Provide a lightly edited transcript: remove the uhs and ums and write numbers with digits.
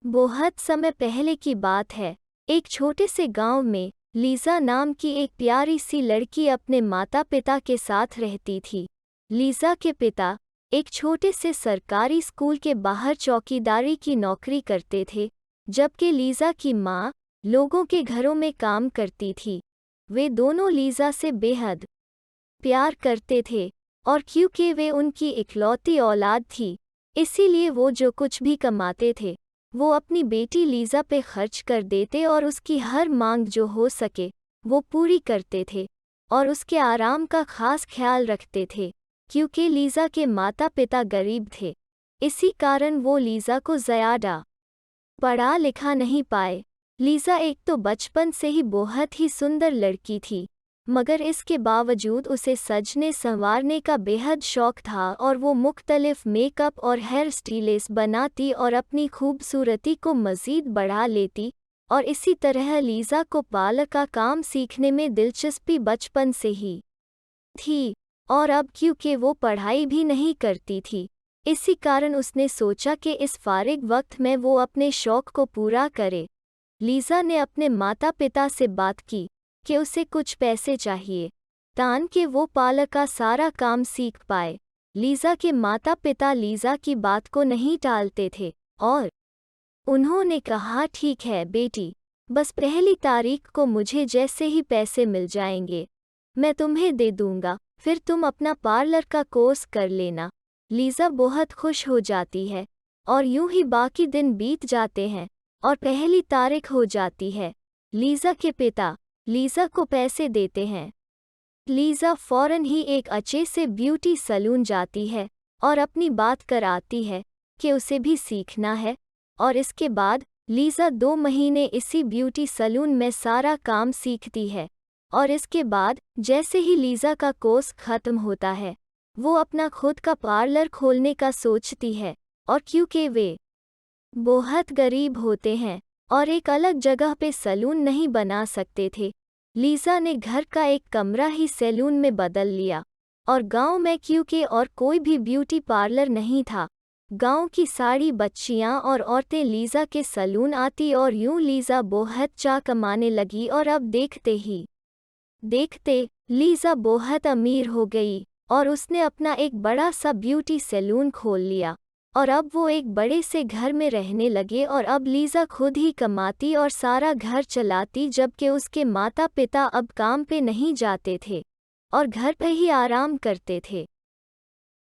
बहुत समय पहले की बात है। एक छोटे से गांव में लीज़ा नाम की एक प्यारी सी लड़की अपने माता पिता के साथ रहती थी। लीज़ा के पिता एक छोटे से सरकारी स्कूल के बाहर चौकीदारी की नौकरी करते थे, जबकि लीज़ा की माँ लोगों के घरों में काम करती थी। वे दोनों लीज़ा से बेहद प्यार करते थे और क्योंकि वे उनकी इकलौती औलाद थी, इसीलिए वो जो कुछ भी कमाते थे वो अपनी बेटी लीज़ा पे खर्च कर देते और उसकी हर मांग जो हो सके वो पूरी करते थे और उसके आराम का खास ख्याल रखते थे। क्योंकि लीज़ा के माता पिता गरीब थे, इसी कारण वो लीज़ा को ज़्यादा पढ़ा लिखा नहीं पाए। लीज़ा एक तो बचपन से ही बहुत ही सुंदर लड़की थी, मगर इसके बावजूद उसे सजने संवारने का बेहद शौक था और वो मुख्तलिफ मेकअप और हेयर स्टाइल्स बनाती और अपनी खूबसूरती को मज़ीद बढ़ा लेती। और इसी तरह लीज़ा को पार्लर का काम सीखने में दिलचस्पी बचपन से ही थी। और अब क्योंकि वो पढ़ाई भी नहीं करती थी, इसी कारण उसने सोचा कि इस फारिग वक्त में वो अपने शौक को पूरा करे। लीज़ा ने अपने माता पिता से बात की कि उसे कुछ पैसे चाहिए ताकि वो पार्लर का सारा काम सीख पाए। लीज़ा के माता पिता लीज़ा की बात को नहीं टालते थे और उन्होंने कहा, ठीक है बेटी, बस पहली तारीख को मुझे जैसे ही पैसे मिल जाएंगे मैं तुम्हें दे दूंगा, फिर तुम अपना पार्लर का कोर्स कर लेना। लीज़ा बहुत खुश हो जाती है और यूं ही बाकी दिन बीत जाते हैं और पहली तारीख हो जाती है। लीज़ा के पिता लीज़ा को पैसे देते हैं। लीज़ा फौरन ही एक अच्छे से ब्यूटी सैलून जाती है और अपनी बात कर आती है कि उसे भी सीखना है। और इसके बाद लीज़ा 2 महीने इसी ब्यूटी सैलून में सारा काम सीखती है और इसके बाद जैसे ही लीज़ा का कोर्स ख़त्म होता है वो अपना खुद का पार्लर खोलने का सोचती है। और क्योंकि वे बहुत गरीब होते हैं और एक अलग जगह पे सैलून नहीं बना सकते थे, लीज़ा ने घर का एक कमरा ही सैलून में बदल लिया। और गांव में क्योंकि और कोई भी ब्यूटी पार्लर नहीं था, गांव की सारी बच्चियां और औरतें लीज़ा के सैलून आती और यूं लीज़ा बहुत चाह कमाने लगी। और अब देखते ही देखते लीज़ा बहुत अमीर हो गई और उसने अपना एक बड़ा सा ब्यूटी सैलून खोल लिया और अब वो एक बड़े से घर में रहने लगे। और अब लीज़ा खुद ही कमाती और सारा घर चलाती, जबकि उसके माता पिता अब काम पे नहीं जाते थे और घर पे ही आराम करते थे।